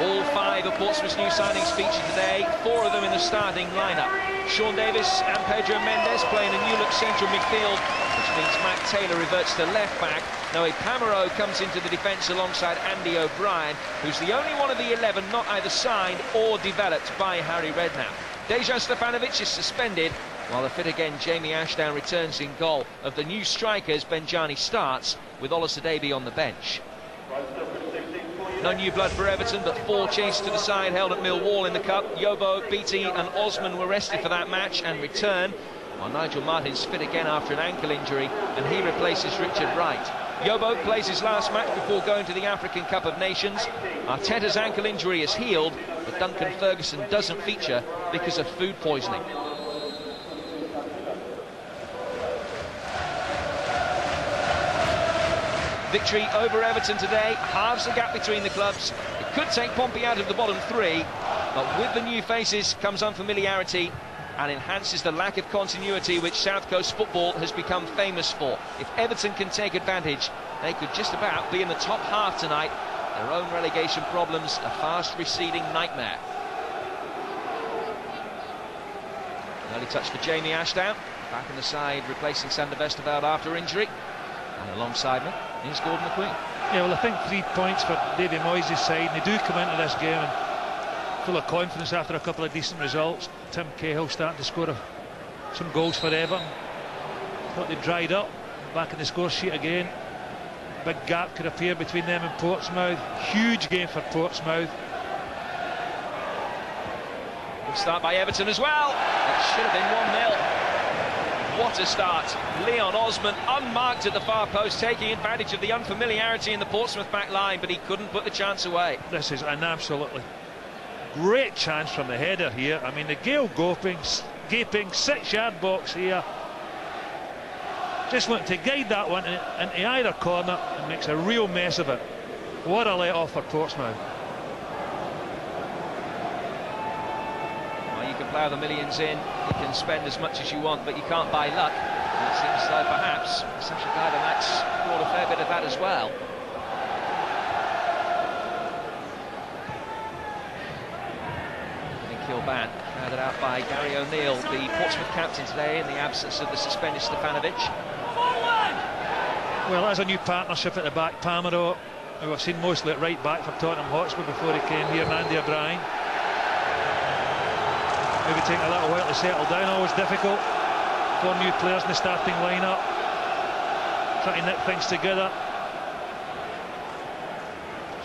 All 5 of Portsmouth's new signings featured today, 4 of them in the starting lineup. Sean Davis and Pedro Mendes playing a new-look central midfield, which means Matt Taylor reverts to left-back. Noe Pamero comes into the defence alongside Andy O'Brien, who's the only one of the 11 not either signed or developed by Harry Redknapp. Dejan Stefanovic is suspended, while the fit-again Jamie Ashdown returns in goal. Of the new strikers, Benjani starts, with Olusedebi on the bench. No new blood for Everton, but 4 changes to the side held at Millwall in the Cup. Yobo, Beattie and Osman were rested for that match and return, while Nigel Martin's fit again after an ankle injury, and he replaces Richard Wright. Yobo plays his last match before going to the African Cup of Nations. Arteta's ankle injury is healed, but Duncan Ferguson doesn't feature because of food poisoning. Victory over Everton today halves the gap between the clubs. It could take Pompey out of the bottom 3, but with the new faces comes unfamiliarity and enhances the lack of continuity which South Coast football has become famous for. If Everton can take advantage, they could just about be in the top half tonight. Their own relegation problems a fast receding nightmare. Early touch for Jamie Ashdown, back in the side replacing Sander Westerveld after injury. And alongside me is Gordon McQueen. Yeah, well, I think 3 points for David Moyes' side. They do come into this game and full of confidence after a couple of decent results. Tim Cahill starting to score some goals for Everton. Thought they dried up, back in the score sheet again. Big gap could appear between them and Portsmouth. Huge game for Portsmouth. Good start by Everton as well. It should have been 1-0. What a start. Leon Osman unmarked at the far post, taking advantage of the unfamiliarity in the Portsmouth back line, but he couldn't put the chance away. This is an absolutely great chance from the header here. I mean, the Gale gaping 6-yard box here. Just looking to guide that one into either corner and makes a real mess of it. What a let-off for Portsmouth. Well, you can plough the millions in, you can spend as much as you want, but you can't buy luck. And it seems though perhaps such a guy that's brought a fair bit of that as well. Kilban, crowded out by Gary O'Neill, the Portsmouth captain today in the absence of the suspended Stefanovic. Well, that's a new partnership at the back. Pamero, who I've seen mostly at right back for Tottenham Hotspur before he came here, and Andy O'Brien. Maybe taking a little while to settle down, always difficult. 4 new players in the starting lineup, trying to knit things together.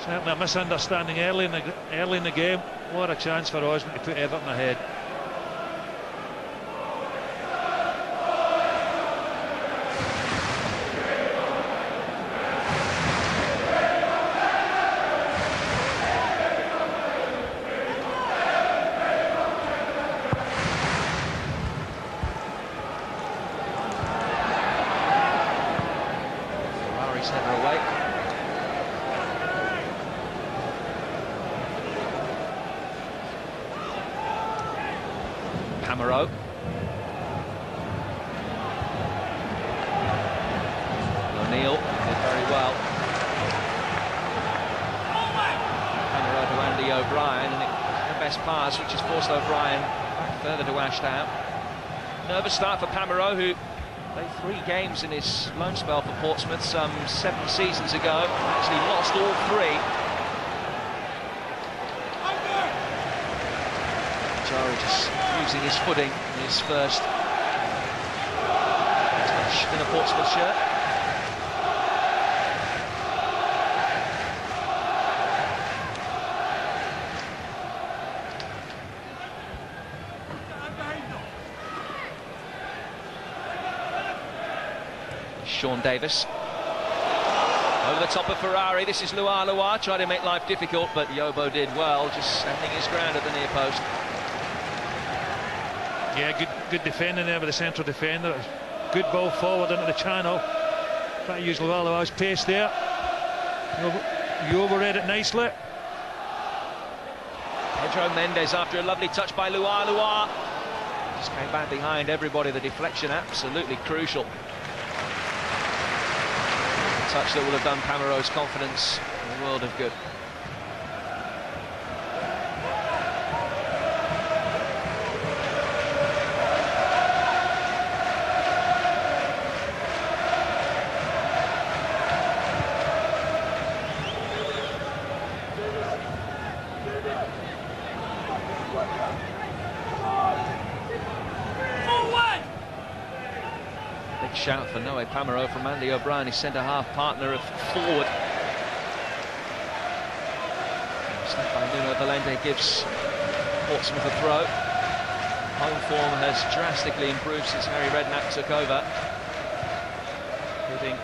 Certainly a misunderstanding early in the game. What a chance for Osman to put Everton ahead. Ferrari's header away. Pamero. O'Neill did very well. Pamero to Andy O'Brien, and the best pass, which has forced O'Brien back further to Ashdown. Nervous start for Pamero, who played 3 games in his loan spell for Portsmouth some 7 seasons ago. Actually lost all 3. Jari just using his footing in his first touch in a Portsmouth shirt. Sean Davis over the top of Ferrari. This is Luar trying to make life difficult, but Yobo did well, just standing his ground at the near post. Yeah, good defending there with the central defender. Good ball forward into the channel. Trying to use Luar's pace there. You overread it nicely. Pedro Mendes after a lovely touch by Luar. Just came back behind everybody. The deflection absolutely crucial. A touch that will have done Pamero's confidence a world of good. shout for Noé Pamero from Andy O'Brien, his centre-half partner of forward. Snapped by Nuno Valente gives Portsmouth a throw. Home form has drastically improved since Harry Redknapp took over, including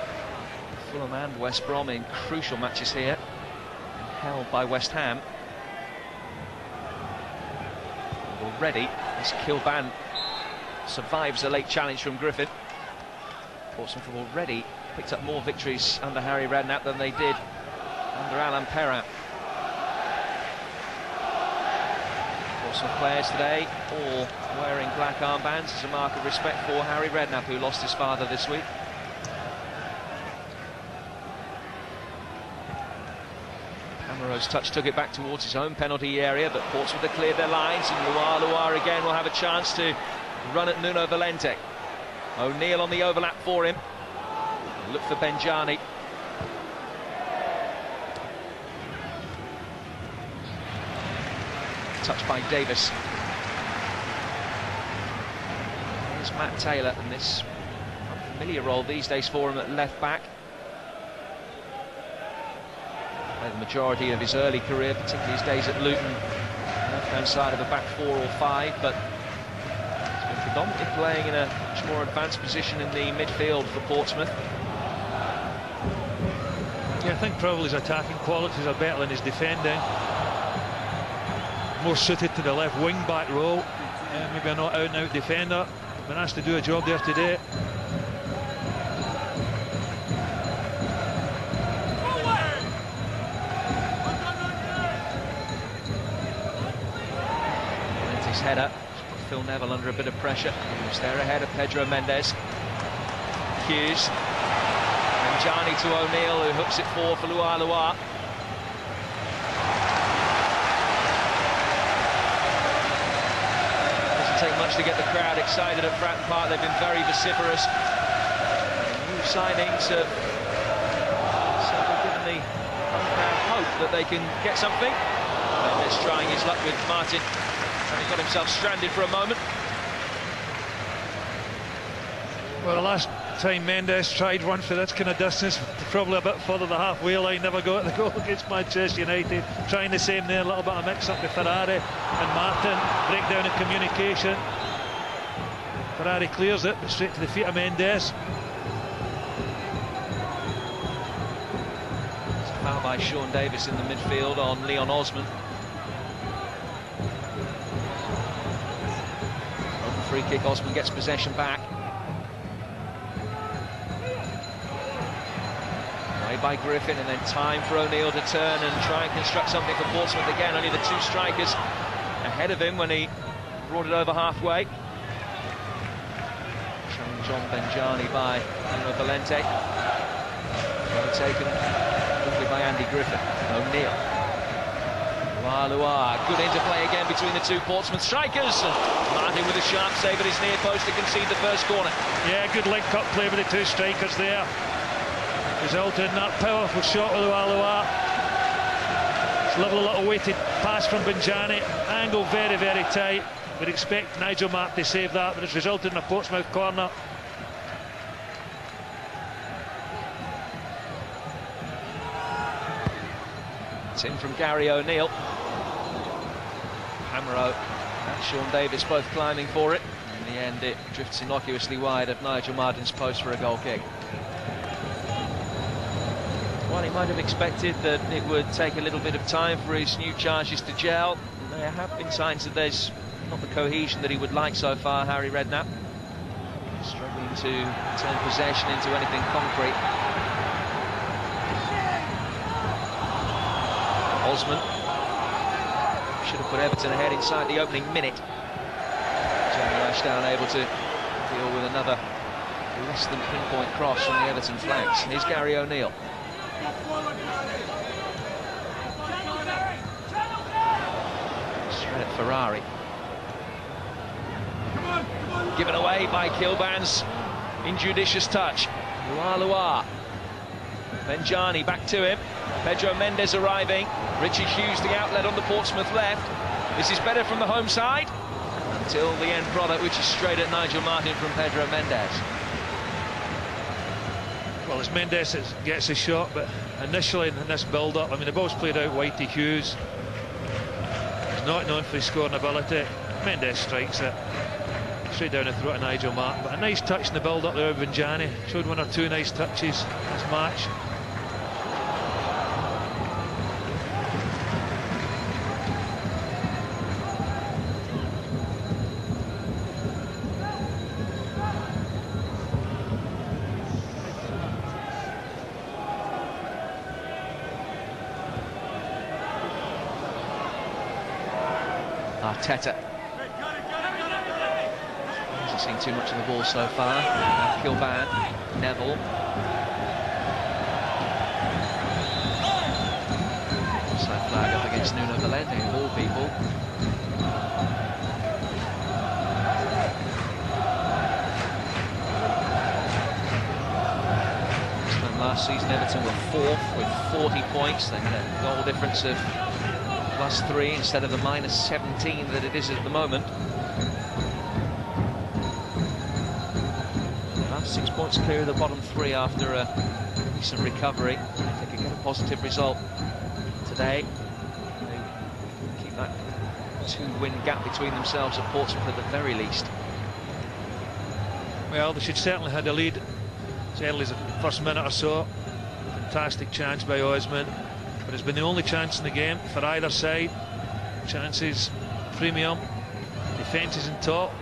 Fulham and West Brom in crucial matches here, and held by West Ham. Already, as Kilban survives a late challenge from Griffin, Portsmouth have already picked up more victories under Harry Redknapp than they did under Alan Perrin. Portsmouth players today all wearing black armbands as a mark of respect for Harry Redknapp, who lost his father this week. Pamero's touch took it back towards his own penalty area, but Portsmouth have cleared their lines, and Luar again will have a chance to run at Nuno Valente. O'Neill on the overlap for him. Look for Benjani. Touched by Davis. Here's Matt Taylor, and this unfamiliar role these days for him at left back. Played the majority of his early career, particularly his days at Luton, left-hand side of a back 4 or 5, but he's been predominantly playing in a much more advanced position in the midfield for Portsmouth. Yeah, I think probably his attacking qualities are better than his defending. More suited to the left wing-back role. Maybe a not out-and-out defender. Been asked to do a job there today. Valente's header put Phil Neville under a bit of pressure. He's there ahead of Pedro Mendes. Hughes. And Johnny to O'Neill, who hooks it for Luar. Take much to get the crowd excited at Fratton Park. They've been very vociferous. New signings have certainly given the crowd hope that they can get something. Mendes trying his luck with Martin, and he got himself stranded for a moment. Well, the last time Mendes tried one for this kind of distance, probably a bit further the halfway line, never got the goal against Manchester United. Trying the same there, a little bit of mix-up with Ferrari and Martin. Breakdown in communication. Ferrari clears it, but straight to the feet of Mendes. It's a foul by Sean Davis in the midfield on Leon Osman. On the free kick, Osman gets possession back. By Griffin, and then time for O'Neill to turn and try and construct something for Portsmouth again. Only the two strikers ahead of him when he brought it over halfway. Challenge on Benjani by Nuno Valente. Well taken quickly by Andy Griffin. O'Neill. Luar. Good interplay again between the two Portsmouth strikers. Martin with a sharp save at his near post to concede the first corner. Yeah, good link-up play with the two strikers there. Resulted in that powerful shot of Luar. It's a lovely little weighted pass from Benjani. Angle very, very tight. We'd expect Nigel Mark to save that, but it's resulted in a Portsmouth corner. It's in from Gary O'Neill. Pamero and Sean Davis both climbing for it. In the end, it drifts innocuously wide of Nigel Martin's post for a goal kick. Well, he might have expected that it would take a little bit of time for his new charges to gel. There have been signs that there's not the cohesion that he would like so far, Harry Redknapp. Struggling to turn possession into anything concrete. Osman should have put Everton ahead inside the opening minute. Jamie Ashdown able to deal with another less than pinpoint cross from the Everton flanks. Here's Gary O'Neill. Straight at Ferrari. Given away by Kilban's injudicious touch. Luar. Benjani back to him. Pedro Mendes arriving. Richard Hughes the outlet on the Portsmouth left. This is better from the home side. Until the end product, which is straight at Nigel Martin from Pedro Mendes. Well, it's Mendes that gets the shot, but initially in this build-up, I mean, the ball's played out wide to Hughes. He's not known for his scoring ability. Mendes strikes it straight down the throat of Nigel Martin, but a nice touch in the build-up there with Vanjani. Showed one or two nice touches this match. Arteta hasn't seen too much of the ball so far. Kilban, Neville. Offside flag up against Nuno Valente, of all people. Last season Everton were 4th with 40 points. They had a goal difference of +3 instead of the -17 that it is at the moment. About 6 points clear of the bottom 3 after a decent recovery. If they could get a positive result today, they keep that 2-win gap between themselves and Portsmouth at the very least. Well, they should certainly have the lead as early as the first minute or so. Fantastic chance by Osman, but it's been the only chance in the game for either side. Chances premium, defence is in top.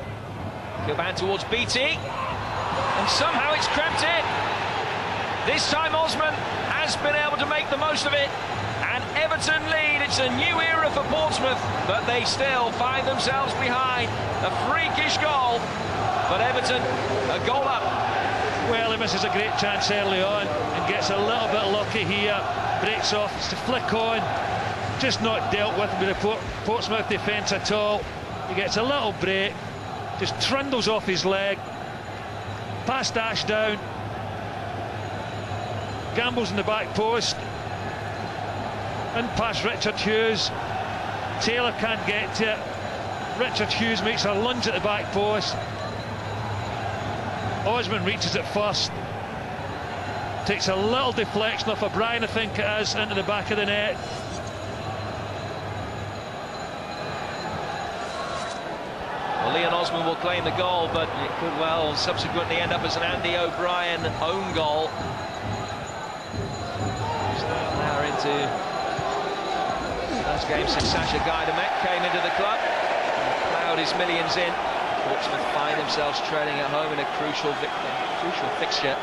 Kilban towards Beattie, and somehow it's crept in. This time Osman has been able to make the most of it, and Everton lead. It's a new era for Portsmouth, but they still find themselves behind. A freakish goal, but Everton a goal up. Well, he misses a great chance early on and gets a little bit lucky here. Breaks off, it's to flick on, just not dealt with the Portsmouth defence at all. He gets a little break, just trundles off his leg, past Ashdown, gambles in the back post, and past Richard Hughes. Taylor can't get to it. Richard Hughes makes a lunge at the back post. Osman reaches it first, takes a little deflection off of Brien, I think it is, into the back of the net. Well, Leon Osman will claim the goal, but it could well subsequently end up as an Andy O'Brien own goal. Still an hour into the first game since Sasha Gaidamek came into the club and ploughed his millions in. Portsmouth find themselves trailing at home in a crucial fixture.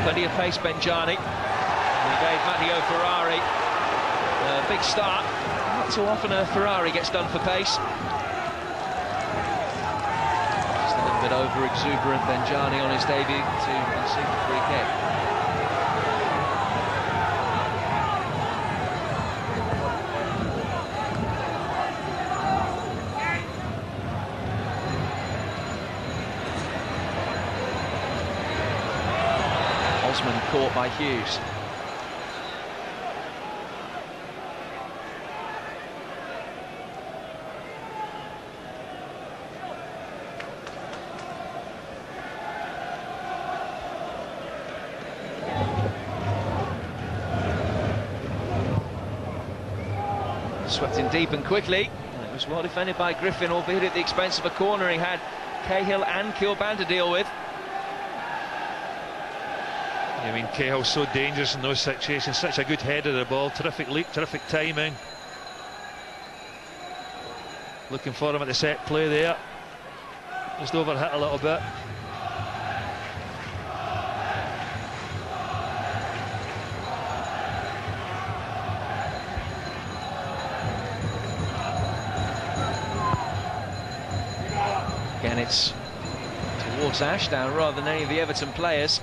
Plenty of pace, Benjani. He gave Matteo Ferrari a big start. Not too often a Ferrari gets done for pace. Just a little bit over-exuberant Benjani on his debut to concede the free kick. Osman caught by Hughes. Swept in deep and quickly. It was well defended by Griffin, albeit at the expense of a corner. He had Cahill and Kilban to deal with. I mean, Cahill's so dangerous in those situations, such a good header of the ball, terrific leap, terrific timing. Looking for him at the set play there. Just overhit a little bit. Again, it's towards Ashdown rather than any of the Everton players.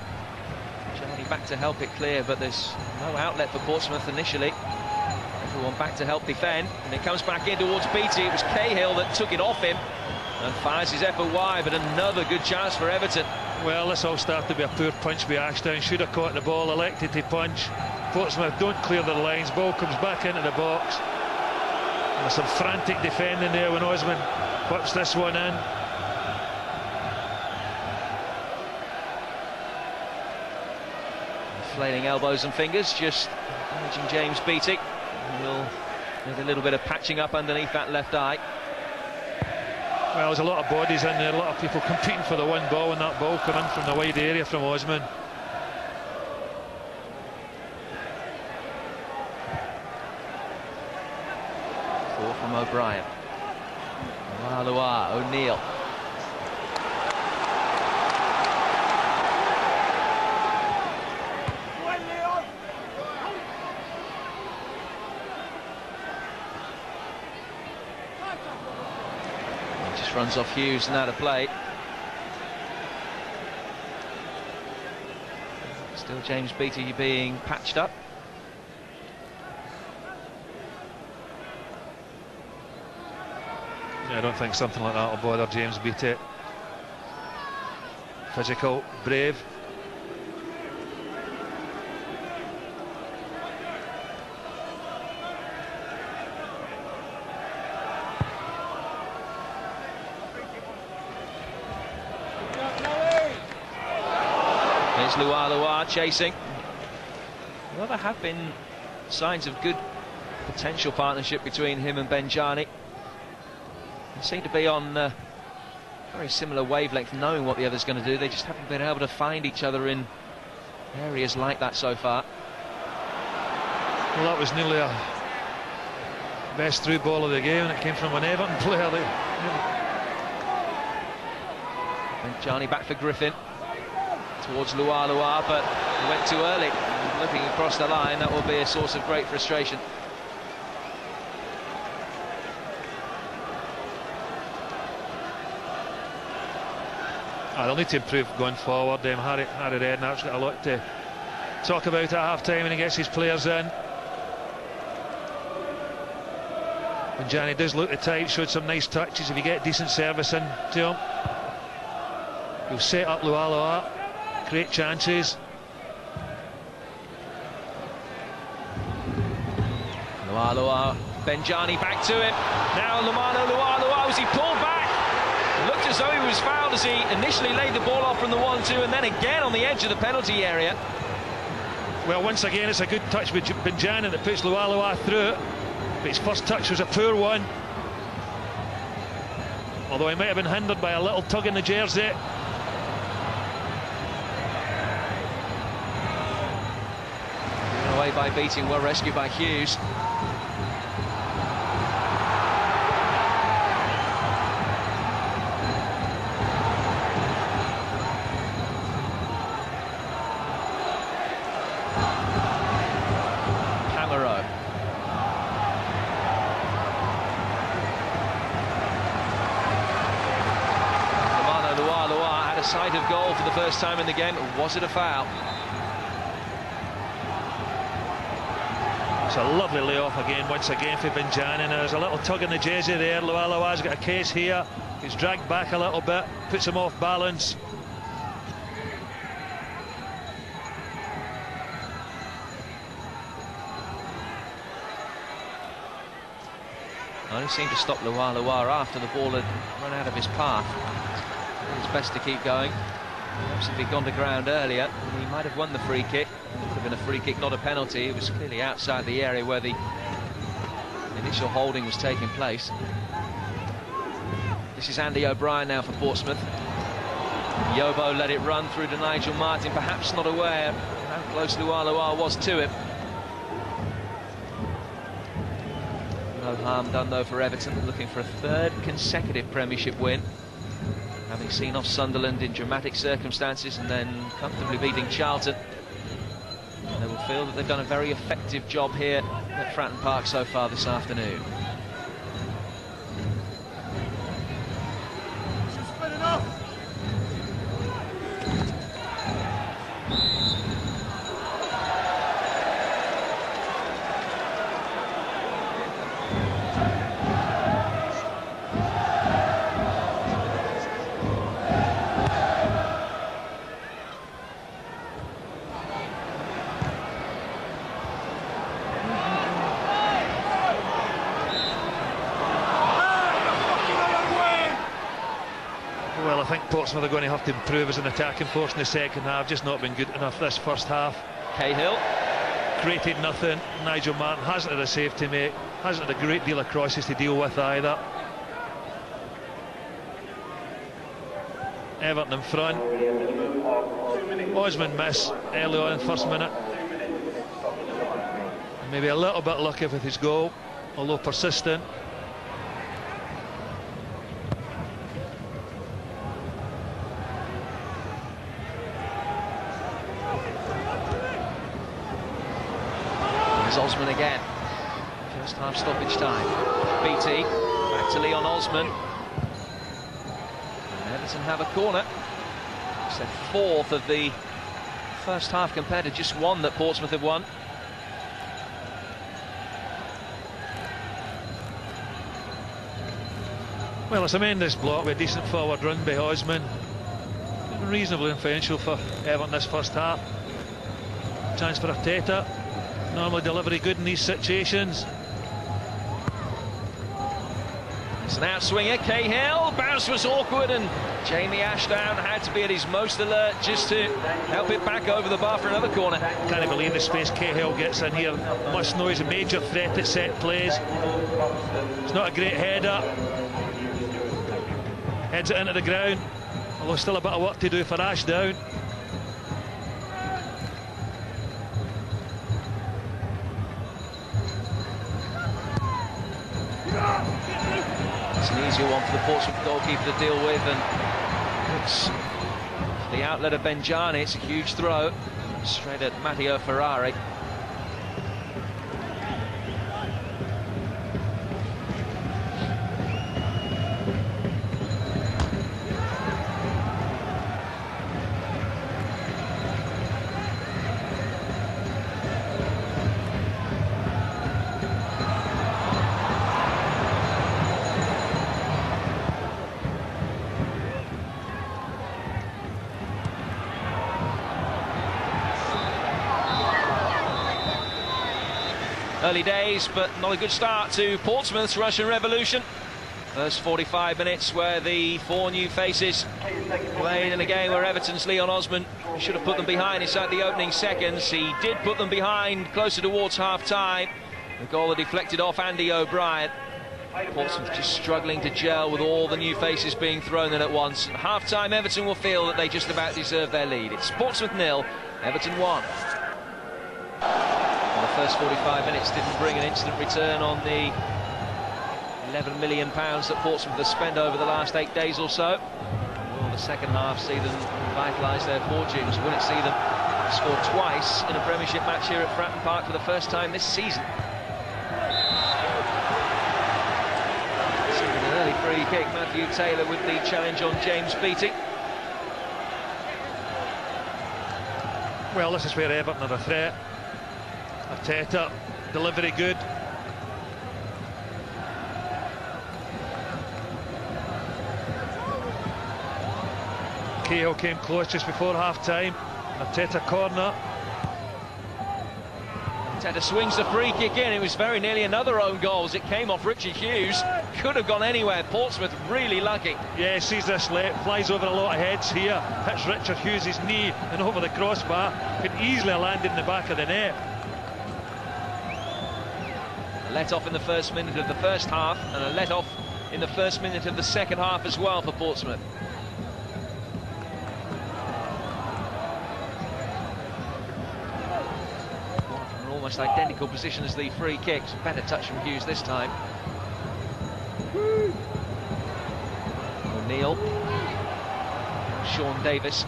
Johnny back to help it clear, but there's no outlet for Portsmouth initially. Everyone back to help defend, and it comes back in towards Beattie. It was Cahill that took it off him and fires his effort wide, but another good chance for Everton. Well, this all started to be a poor punch by Ashdown. Should have caught the ball, elected to punch. Portsmouth don't clear their lines. Ball comes back into the box. And there's some frantic defending there when Osman puts this one in. Flailing elbows and fingers, just managing James Beattie. He'll need a little bit of patching up underneath that left eye. Well, there's a lot of bodies in there, a lot of people competing for the one ball, and that ball coming from the wide area from Osman. Four from O'Brien. Lua, O'Neill. Runs off Hughes and out of play. Still James Beattie being patched up. Yeah, I don't think something like that will bother James Beattie. Physical, brave. Lua chasing. Well, there have been signs of good potential partnership between him and Benjani. They seem to be on very similar wavelength, knowing what the other's going to do. They just haven't been able to find each other in areas like that so far. Well, that was nearly a best through ball of the game, and it came from an Everton player. Benjani back for Griffin. Towards Lua, but he went too early. Looking across the line, that will be a source of great frustration. They'll need to improve going forward. Harry Redknapp's got a lot to talk about at half-time when he gets his players in. And Johnny does look the type, showed some nice touches. If you get decent service in to him, he'll set up Lua. Great chances. Lua, Benjani back to him. Now Lua, was he pulled back? It looked as though he was fouled as he initially laid the ball off from the 1-2, and then again on the edge of the penalty area. Well, once again, it's a good touch with Benjani that puts Lua through it. But his first touch was a poor one. Although he might have been hindered by a little tug in the jersey. Away by Beattie, well rescued by Hughes. Camero. Lua had a sight of goal for the first time in the game. Was it a foul? It's a lovely layoff again, once again for Benjani. Now there's a little tug in the jersey there. Lua's got a case here. He's dragged back a little bit, puts him off balance. Only seemed to stop Lua after the ball had run out of his path. It was best to keep going. Perhaps if he'd gone to ground earlier, he might have won the free kick. It would have been a free kick, not a penalty. It was clearly outside the area where the initial holding was taking place. This is Andy O'Brien now for Portsmouth. Yobo let it run through to Nigel Martin, perhaps not aware how close Lua was to him. No harm done though for Everton, looking for a third consecutive Premiership win. Having seen off Sunderland in dramatic circumstances and then comfortably beating Charlton. They will feel that they've done a very effective job here at Fratton Park so far this afternoon. think Portsmouth are going to have to improve as an attacking force in the second half. Just not been good enough this first half. Cahill Created nothing. Nigel Martin hasn't had a save to make, hasn't had a great deal of crosses to deal with either. Everton in front. Osman miss early on in the first minute. Maybe a little bit lucky with his goal, although persistent. Osman again. First half stoppage time. BT back to Leon Osman. And Everton have a corner. It's their fourth of the first half compared to just one that Portsmouth have won. Well, it's a tremendous block with a decent forward run by Osman. Reasonably influential for Everton this first half. Chance for Arteta. Normally delivery good in these situations. It's an outswinger, Cahill. Bounce was awkward and Jamie Ashdown had to be at his most alert just to help it back over the bar for another corner. Can't believe the space Cahill gets in here. Must know he's a major threat at set plays. It's not a great header. Heads it into the ground, although still a bit of work to do for Ashdown. It's an easier one for the Portsmouth goalkeeper to deal with, and it's the outlet of Benjani. It's a huge throw straight at Matteo Ferrari. Early days, but not a good start to Portsmouth's Russian Revolution. First 45 minutes where the four new faces played in a game where Everton's Leon Osman should have put them behind inside the opening seconds. He did put them behind closer towards half-time. The goal that deflected off Andy O'Brien. Portsmouth just struggling to gel with all the new faces being thrown in at once. At half-time, Everton will feel that they just about deserve their lead. It's Portsmouth 0, Everton 1. The first 45 minutes didn't bring an instant return on the £11 million that Portsmouth has spent over the last 8 days or so. Will the second half see them revitalise their fortunes? Will it see them score twice in a Premiership match here at Fratton Park for the first time this season? An early free kick, Matthew Taylor with the challenge on James Beattie. Well, this is where Everton are a threat. Arteta, delivery good. Cahill came close just before half-time. Arteta corner. Arteta swings the free kick in. It was very nearly another own goal as it came off Richard Hughes. Could have gone anywhere. Portsmouth really lucky. Yeah, sees this late, flies over a lot of heads here, hits Richard Hughes' knee and over the crossbar. Could easily have landed in the back of the net. A let-off in the first minute of the first half and a let-off in the first minute of the second half as well for Portsmouth. From almost identical position as the free kicks. Better touch from Hughes this time. O'Neill. Sean Davis.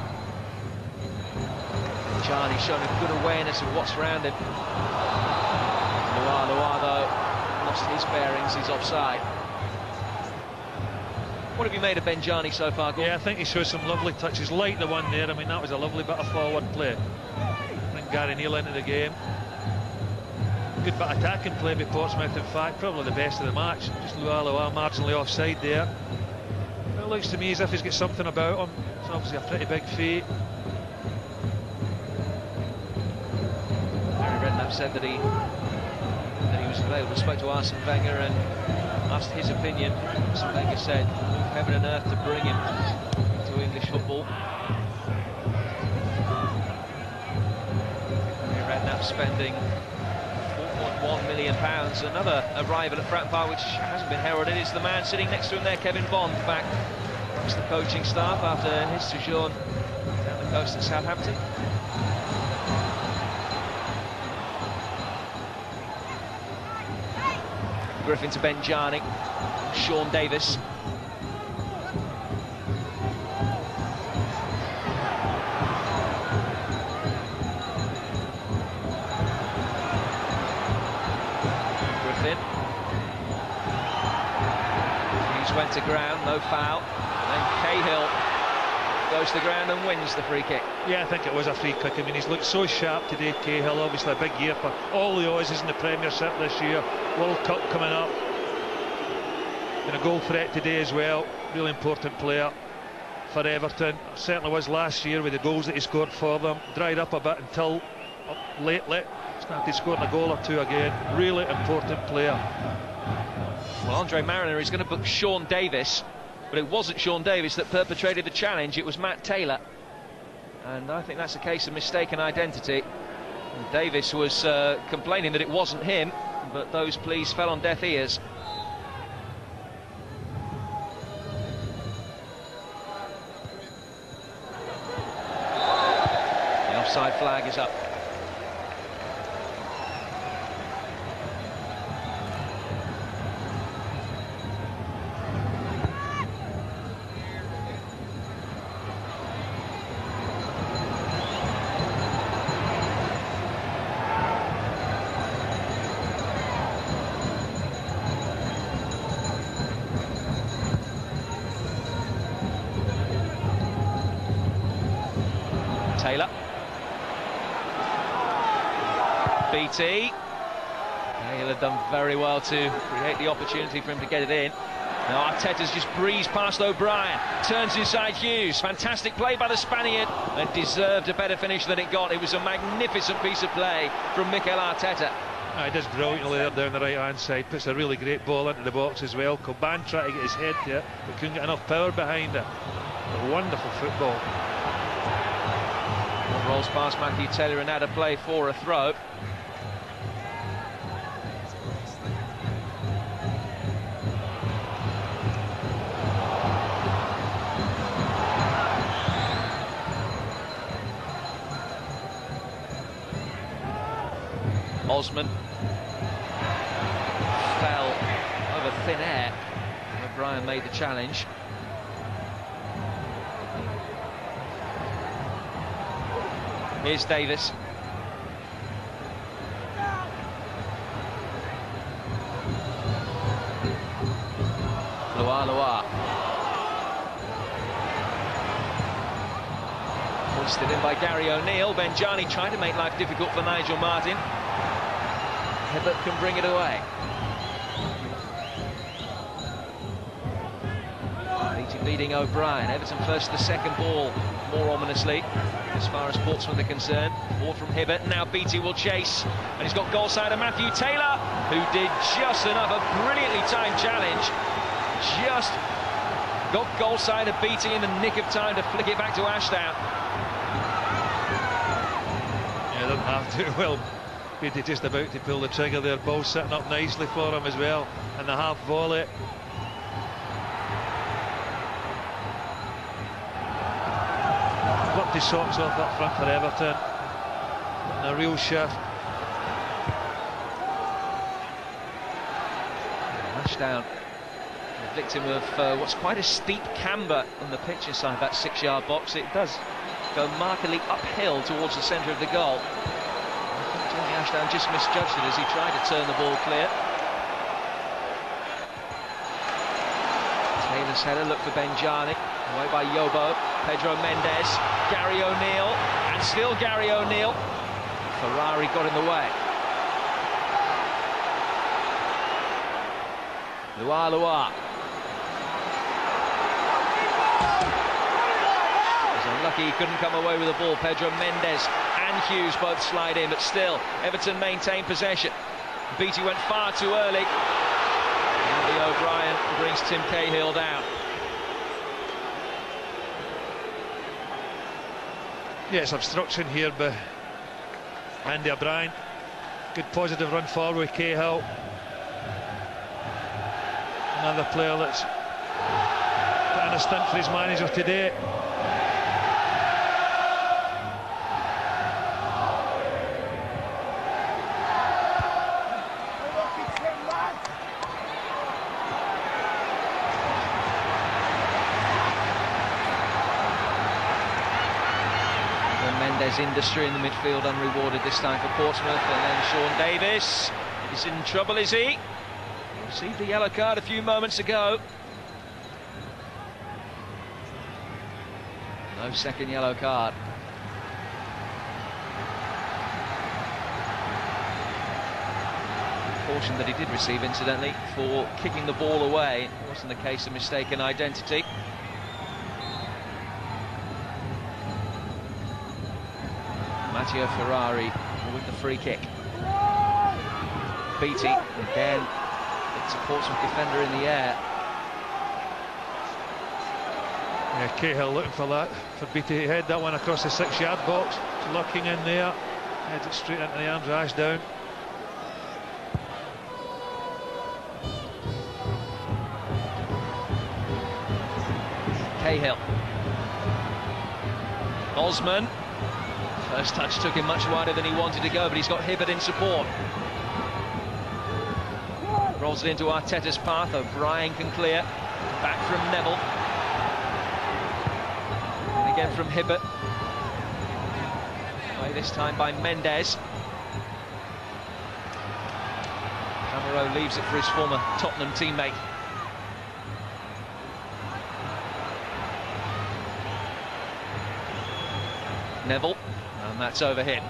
Charlie showing a good awareness of what's around him. Loire, though, lost his bearings, he's offside. What have you made of Benjani so far, Gordon? Yeah, I think he shows some lovely touches, like the one there. I mean, that was a lovely bit of forward play. Bring Gary Neal into the game. Good bit of attacking play by Portsmouth, in fact, probably the best of the match. Just Loire marginally offside there. It looks to me as if he's got something about him. It's obviously a pretty big feat. Harry Redknapp said that he was available. Spoke to Arsene Wenger and asked his opinion. Arsene Wenger said, move heaven and earth to bring him to to English football. Redknapp spending £4.1 million. Another arrival at Fratton Park which hasn't been heralded is the man sitting next to him there, Kevin Bond, back amongst the coaching staff after his sojourn down the coast at Southampton. Griffin to Benjani, Sean Davis. Griffin. Hughes went to ground, no foul. And Cahill goes to the ground and wins the free kick. Yeah, I think it was a free kick. I mean, he's looked so sharp today, Cahill. Obviously a big year for all the Aussies in the Premiership this year. World Cup coming up. And a goal threat today as well. Really important player for Everton. Certainly was last year with the goals that he scored for them. Dried up a bit until lately. Started scoring a goal or two again. Really important player. Well, Andre Mariner is going to book Sean Davis, but it wasn't Sean Davis that perpetrated the challenge, it was Matt Taylor. And I think that's a case of mistaken identity. And Davis was complaining that it wasn't him, but those pleas fell on deaf ears. The offside flag is up. Taylor. BT. Taylor done very well to create the opportunity for him to get it in. Now Arteta's just breezed past O'Brien. Turns inside Hughes. Fantastic play by the Spaniard. And deserved a better finish than it got. It was a magnificent piece of play from Mikel Arteta. He does brilliantly there down the right hand side. Puts a really great ball into the box as well. Coban tried to get his head to it, but couldn't get enough power behind it. But wonderful football. Rolls past Matthew Taylor and out of play for a throw. Osman fell over thin air. Brien made the challenge. Here's Davis. Loa. Hoisted in by Gary O'Neill. Benjani tried to make life difficult for Nigel Martin. Hibbert can bring it away. Beatty beating O'Brien. Everton first the second ball, more ominously, as far as Portsmouth are concerned. Ball from Hibbert, now Beatty will chase, and he's got goal side of Matthew Taylor, who did just enough, a brilliantly timed challenge, just got goal side of Beatty in the nick of time to flick it back to Ashdown. Yeah, doesn't have to. Well, Beatty just about to pull the trigger there. Ball sitting up nicely for him as well, and the half volley. Worked his socks off up front for Everton. And a real shift. Ashdown, the victim of what's quite a steep camber on the pitch inside that 6-yard box. It does go markedly uphill towards the centre of the goal. Tony Ashdown just misjudged it as he tried to turn the ball clear. Taylor's header, look for Benjani. Away by Yobo, Pedro Mendes, Gary O'Neill, and still Gary O'Neill. Ferrari got in the way. Loa. He's unlucky he couldn't come away with the ball. Pedro Mendes and Hughes both slide in, but still, Everton maintain possession. Beatty went far too early. Andy O'Brien brings Tim Cahill down. Yeah, it's obstruction here by Andy Brien. Good positive run forward with Cahill. Another player that's put in a stint for his manager today. Industry in the midfield unrewarded this time for Portsmouth, and then Sean Davis is in trouble, is he? Received the yellow card a few moments ago. No second yellow card. Caution that he did receive, incidentally, for kicking the ball away. It wasn't a case of mistaken identity. Matteo Ferrari with the free kick. Beattie again, it's a Portsmouth defender in the air. Yeah, Cahill looking for that, for Beattie to head that one across the 6-yard box. It's looking in there, heads it straight into the arms of Ashdown. Cahill. Osman. First touch took him much wider than he wanted to go, but he's got Hibbert in support. Rolls it into Arteta's path. O'Brien can clear. Back from Neville. And again from Hibbert. Away this time by Mendes. Camero leaves it for his former Tottenham teammate. Neville. And that's overhit.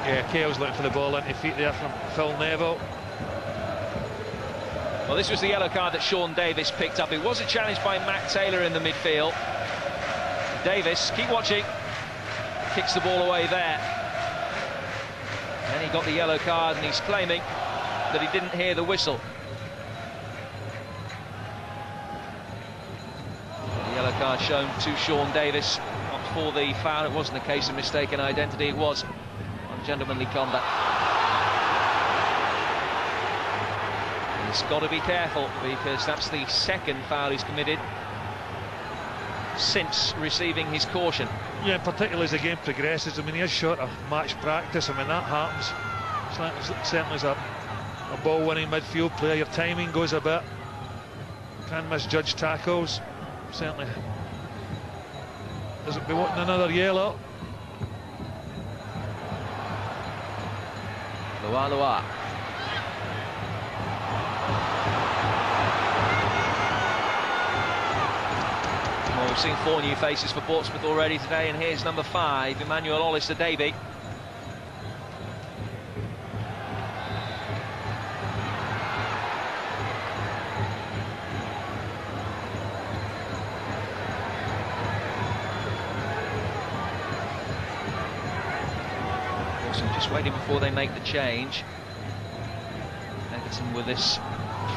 Yeah, Cahill's looking for the ball into feet there from Phil Neville. Well, this was the yellow card that Sean Davis picked up. It was a challenge by Matt Taylor in the midfield. Davis, keep watching, kicks the ball away there. And he got the yellow card, and he's claiming that he didn't hear the whistle. The yellow card shown to Sean Davis. For the foul, it wasn't a case of mistaken identity, it was ungentlemanly conduct. He's got to be careful, because that's the second foul he's committed since receiving his caution. Yeah, particularly as the game progresses. I mean, he is short of match practice. I mean, that happens. Certainly as a ball-winning midfield player, your timing goes a bit. Can misjudge tackles. Certainly. Does it be wanting another yellow? Lua. Well, we've seen 4 new faces for Portsmouth already today, and here's number 5, Emmanuel Ollister-Davey. Just waiting before they make the change. Everton with this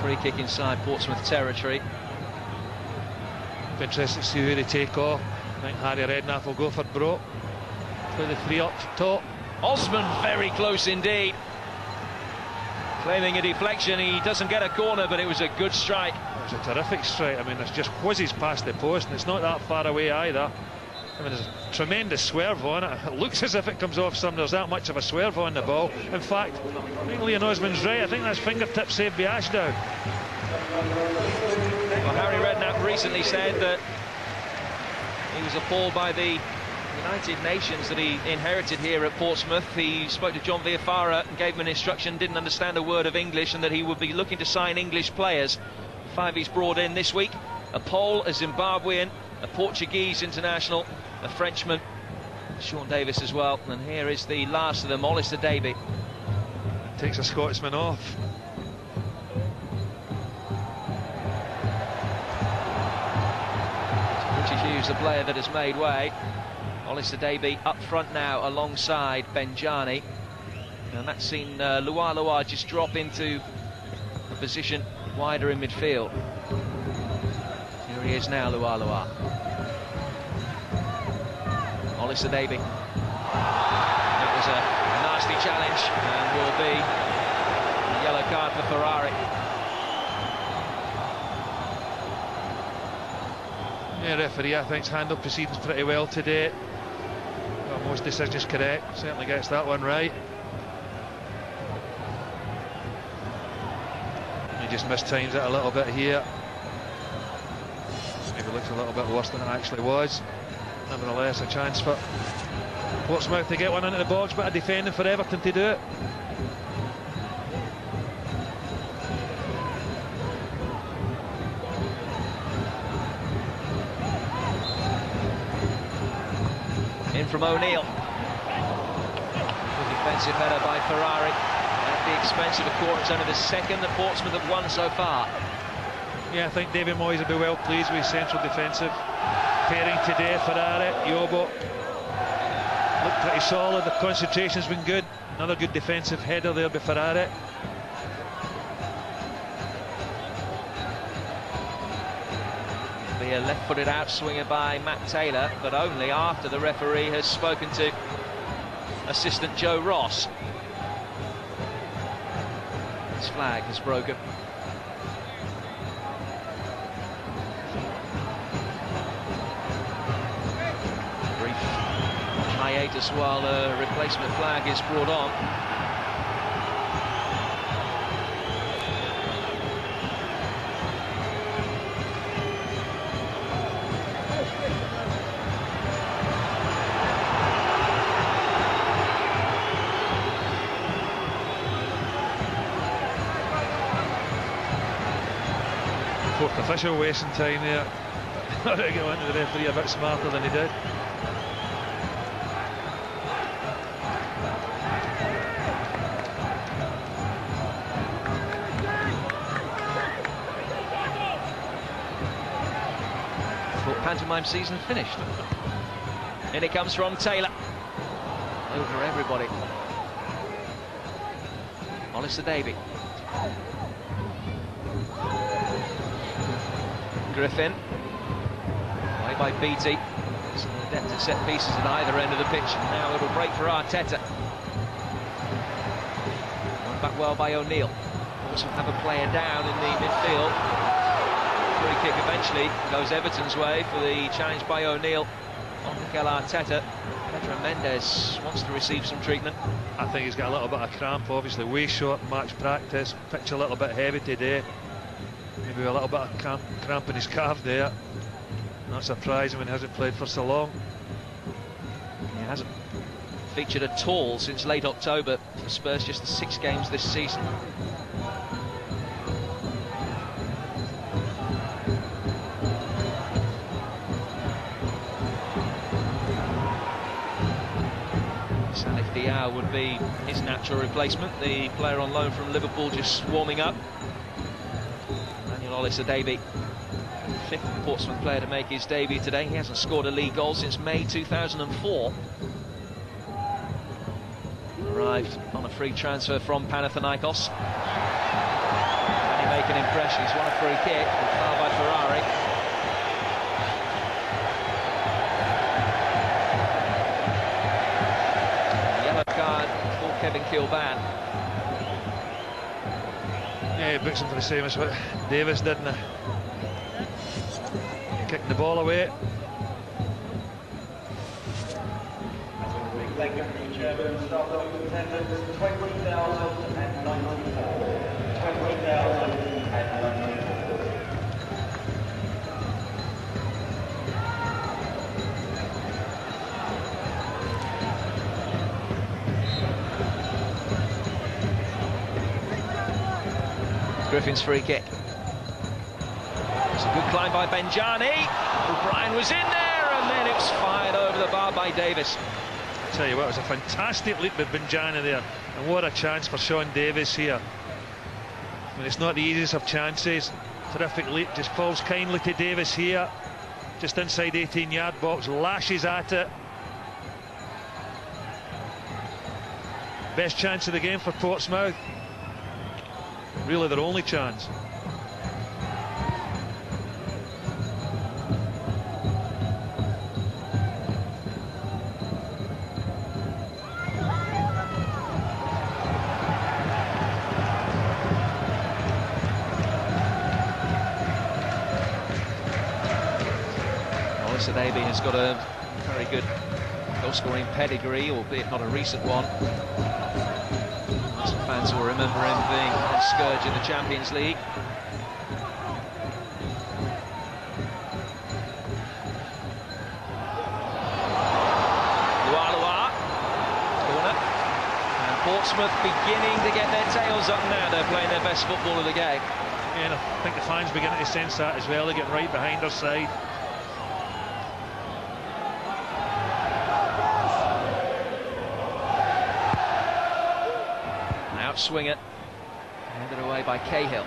free kick inside Portsmouth territory. Interesting to see who they take off. I think Harry Redknapp will go for Brock. Play the 3 up top. Osman very close indeed. Claiming a deflection, he doesn't get a corner, but it was a good strike. It was a terrific strike. I mean, it's just whizzes past the post, and it's not that far away either. I mean, there's a tremendous swerve on it. It looks as if it comes off some. There's that much of a swerve on the ball. In fact, I think Leon Osman's right. I think that's fingertip saved by Ashdown. Well, Harry Redknapp recently said that he was appalled by the United Nations that he inherited here at Portsmouth. He spoke to John Villafara and gave him an instruction, didn't understand a word of English, and that he would be looking to sign English players. 5 he's brought in this week: a Pole, a Zimbabwean, a Portuguese international, a Frenchman, Sean Davis as well. And here is the last of them, Ollister-Davey. Takes a Scotsman off. Richard Hughes, the player that has made way. Ollister-Davey up front now alongside Benjani. And that's seen Lua just drop into a position wider in midfield. Here he is now, Lua. Olisa Davey. That was a nasty challenge and will be a yellow card for Ferrari. Yeah, referee, I think, has handled proceedings pretty well today. Got most decisions correct. Certainly gets that one right. He just mistimes it a little bit here. Maybe looks a little bit worse than it actually was. Nevertheless, a chance for Portsmouth to get one into the box, but a defending for Everton to do it. In from O'Neill. Good defensive header by Ferrari at the expense of a quarter. It's only the second that Portsmouth have won so far. Yeah, I think David Moyes will be well pleased with his central defensive pairing today. Ferrari, Yobo looked pretty solid. The concentration's been good. Another good defensive header there by Ferrari. Be a left-footed outswinger by Matt Taylor, but only after the referee has spoken to assistant Joe Ross. His flag has broken. Brief hiatus while a replacement flag is brought on. Fourth official wasting time there. I think he went to the referee a bit smarter than he did. Thought pantomime season finished. In it comes from Taylor. Over everybody. Olisa Davey. Griffin. Away by Beattie. Some depth of set pieces at either end of the pitch. And now it'll break for Arteta. Went back well by O'Neill. Also have a player down in the midfield. Free kick eventually goes Everton's way for the challenge by O'Neill on Mikel Arteta. Pedro Mendes wants to receive some treatment. I think he's got a little bit of cramp, obviously. Way short match practice. Pitch a little bit heavy today. Maybe a little bit of cramp in his calf there. Not surprising when he hasn't played for so long. He hasn't featured at all since late October for Spurs, just 6 games this season. Salif Diao would be his natural replacement, the player on loan from Liverpool just warming up. Olisa Davey, 5th Portsmouth player to make his debut today. He hasn't scored a league goal since May 2004. Arrived on a free transfer from Panathinaikos. Can he make an impression? He's won a free kick, fouled by Ferrari. Yellow card for Kevin Kilban. Yeah, he books him for the same as what Davis did, didn't he? Kicking the ball away. Thank you, Chairman. Staff attendance 20,094. Griffin's free kick. It's a good climb by Benjani. Brien was in there, and then it was fired over the bar by Davis. I tell you what, it was a fantastic leap with Benjani there, and what a chance for Sean Davis here. I mean, it's not the easiest of chances. Terrific leap, just falls kindly to Davis here, just inside 18-yard box, lashes at it. Best chance of the game for Portsmouth. Really their only chance. Alistair Davey has got a very good goal-scoring pedigree, albeit not a recent one. Some fans will remember him being a scourge in the Champions League. Corner. And Portsmouth beginning to get their tails up now. They're playing their best football of the game. Yeah, and I think the fans beginning to sense that as well. They get right behind their side. Outswing it, handed away by Cahill.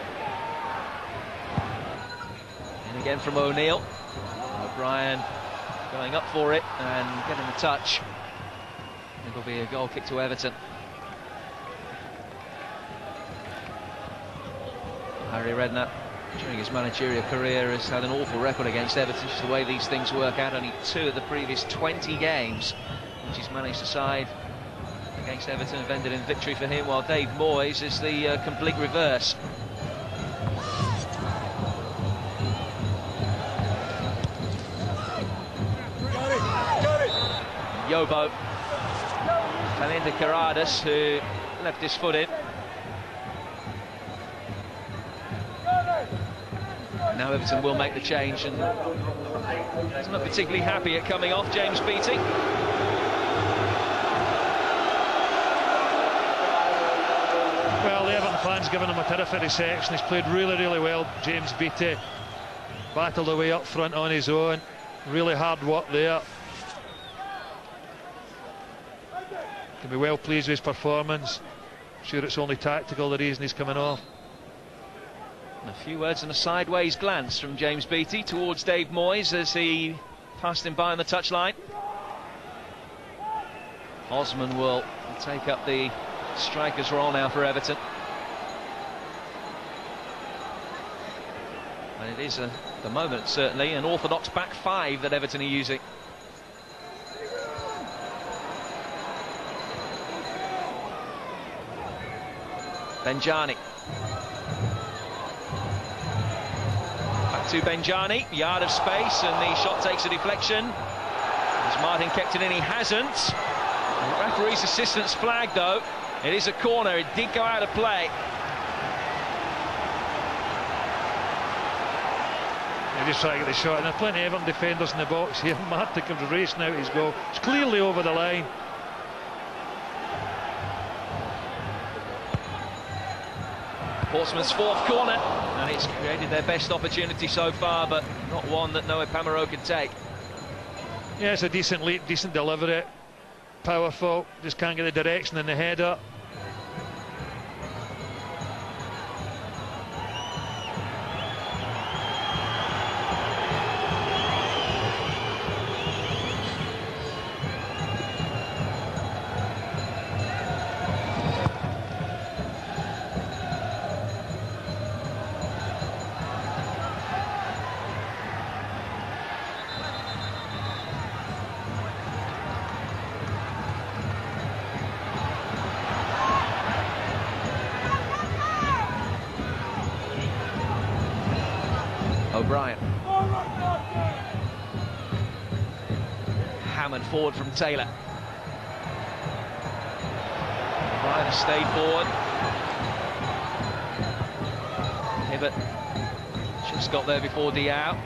And again from O'Neill. Brien going up for it and getting the touch. It'll be a goal kick to Everton. Harry Redknapp, during his managerial career, has had an awful record against Everton. Just the way these things work out, only 2 of the previous 20 games which he's managed to side against Everton have ended in victory for him, while Dave Moyes is the complete reverse. Yobo fell into Carradas, who left his foot in. Now Everton will make the change, and he's not particularly happy at coming off, James Beattie. Well, the Everton fans giving him a terrific reception. He's played really, really well, James Beattie. Battled away up front on his own. Really hard work there. Can be well pleased with his performance. Sure it's only tactical, the reason he's coming off. A few words and a sideways glance from James Beattie towards Dave Moyes as he passed him by on the touchline. Osman will take up the striker's role now for Everton. And it is, at the moment, certainly an orthodox back 5 that Everton are using. Benjani. Back to Benjani, yard of space, and the shot takes a deflection. Has Martin kept it in? He hasn't. The referee's assistant's flag, though. It is a corner. It did go out of play. He just trying to get the shot, and there are plenty of Everton defenders in the box here. Martin comes racing out his goal. It's clearly over the line. Portsmouth's 4th corner, and it's created their best opportunity so far, but not one that Noah Pamaro can take. Yeah, it's a decent leap, decent delivery. Powerful, just can't get the direction in the header. Brien. Hammered forward from Taylor. Brien has stayed forward. Hibbert just got there before Diao.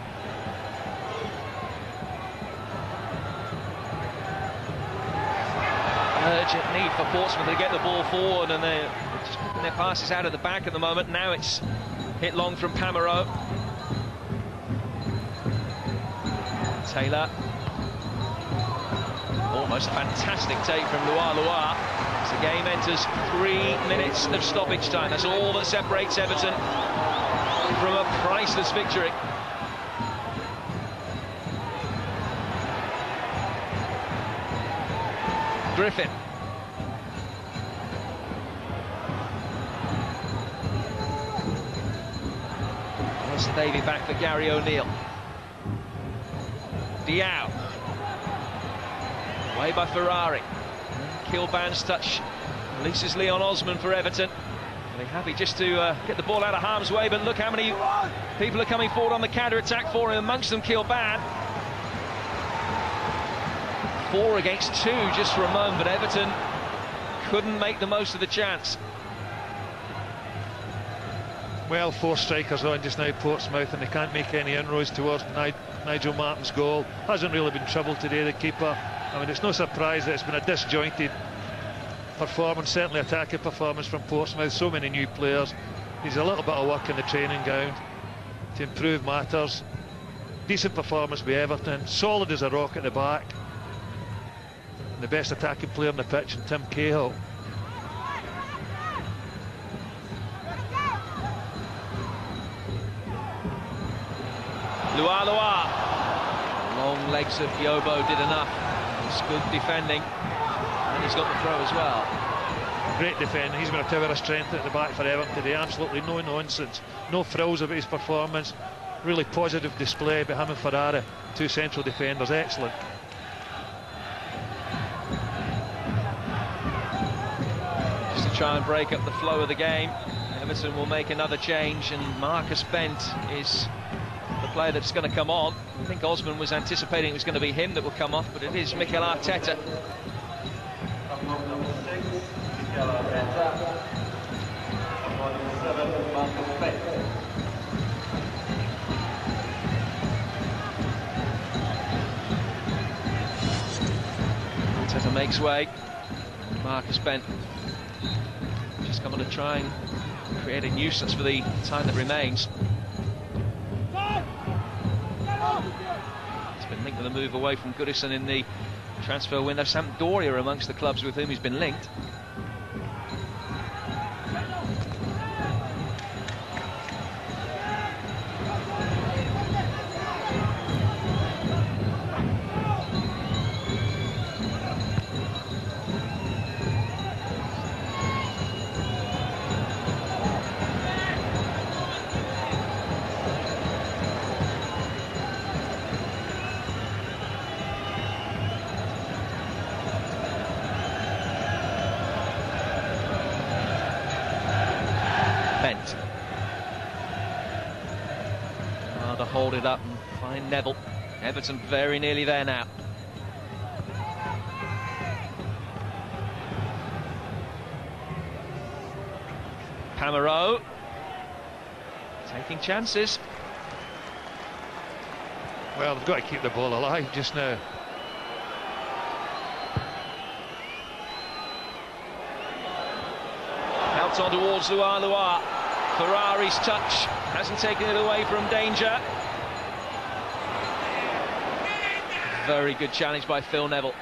Urgent need for Portsmouth to get the ball forward, and they're just putting their passes out of the back at the moment. Now it's hit long from Pamaro. Taylor. Almost a fantastic take from Loire. As the game enters 3 minutes of stoppage time. That's all that separates Everton from a priceless victory. Griffin. Alistair Davey back for Gary O'Neill. Diao. Away by Ferrari. Kilban's touch releases Leon Osman for Everton. They're happy just to get the ball out of harm's way, but look how many people are coming forward on the counter-attack for him, amongst them Kilban. 4 against 2 just for a moment, but Everton couldn't make the most of the chance. Well, 4 strikers on just now, Portsmouth, and they can't make any inroads towards Nigel Martin's goal. Hasn't really been troubled today, the keeper. I mean, it's no surprise that it's been a disjointed performance, certainly attacking performance from Portsmouth. So many new players. Needs a little bit of work in the training ground to improve matters. Decent performance by Everton, solid as a rock at the back. And the best attacking player on the pitch, and Tim Cahill. Lua. Long legs of Yobo did enough. It's good defending, and he's got the throw as well. Great defending. He's been a tower of strength at the back for Everton today. Absolutely no nonsense, no frills about his performance. Really positive display by him and Ferrari, 2 central defenders. Excellent. Just to try and break up the flow of the game, Everton will make another change, and Marcus Bent is the player that's going to come on. I think Osman was anticipating it was going to be him that will come off, but it is Mikel Arteta. Number 6, Mikel Arteta. Number 7, Marcus Bent. Arteta makes way. Marcus Bent just coming to try and create a nuisance for the time that remains. It's been linked with a move away from Goodison in the transfer window. Sampdoria amongst the clubs with whom he's been linked. To hold it up and find Neville. Everton very nearly there now. Camero taking chances. Well, they've got to keep the ball alive just now. Out on towards Lua. Ferrari's touch hasn't taken it away from danger. Very good challenge by Phil Neville.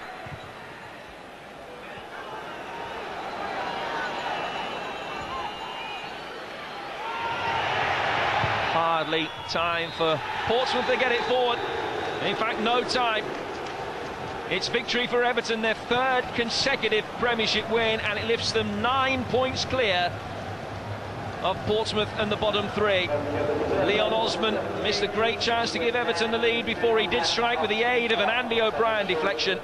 Hardly time for Portsmouth to get it forward. In fact, no time. It's victory for Everton, their 3rd consecutive Premiership win, and it lifts them 9 points clear of Portsmouth and the bottom 3. Leon Osman missed a great chance to give Everton the lead before he did strike with the aid of an Andy O'Brien deflection.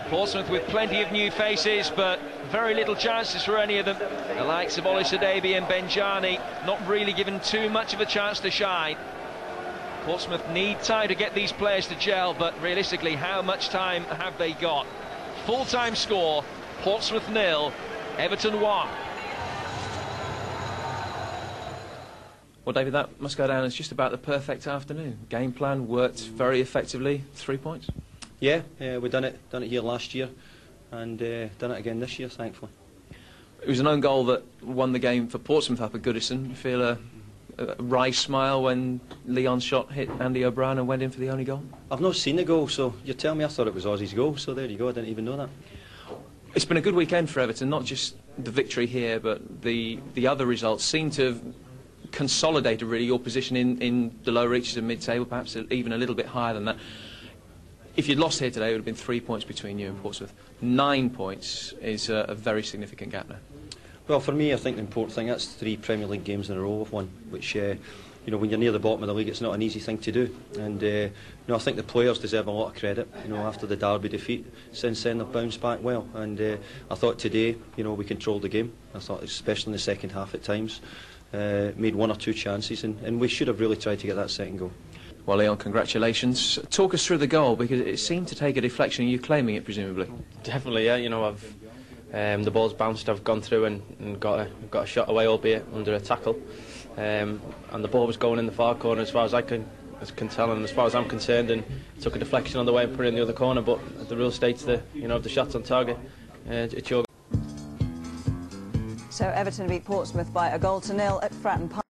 Portsmouth with plenty of new faces, but very little chances for any of them. The likes of Olusedebi and Benjani not really given too much of a chance to shine. Portsmouth need time to get these players to gel, but realistically, how much time have they got? Full-time score, Portsmouth 0, Everton 1. Well, David, that must go down as just about the perfect afternoon. Game plan worked very effectively. 3 points. Yeah, we done it here last year, and done it again this year, thankfully. It was an own goal that won the game for Portsmouth up at Goodison. You feel a wry smile when Leon's shot hit Andy O'Brien and went in for the only goal? I've not seen the goal, so you tell me. I thought it was Aussie's goal, so there you go. I didn't even know that. It's been a good weekend for Everton, not just the victory here, but the other results seem to have consolidated really your position in the lower reaches of mid-table, perhaps even a little bit higher than that. If you'd lost here today, it would have been 3 points between you and Portsmouth. 9 points is a very significant gap now. Well, for me, I think the important thing, that's 3 Premier League games in a row we've won, which, you know, when you're near the bottom of the league, it's not an easy thing to do. And, you know, I think the players deserve a lot of credit, you know, after the Derby defeat. Since then, they've bounced back well. And I thought today, you know, we controlled the game. I thought, especially in the second half at times, made 1 or 2 chances, and we should have really tried to get that second goal. Well, Leon, congratulations. Talk us through the goal, because it seemed to take a deflection, you claiming it, presumably. Definitely, yeah. You know, the ball's bounced, I've gone through and got a shot away, albeit under a tackle. And the ball was going in the far corner as far as I can tell, and as far as I'm concerned, and took a deflection on the way and put it in the other corner. But the rule states that, you know, if the shot's on target, it's your. So Everton beat Portsmouth by 1-0 at Fratton Park.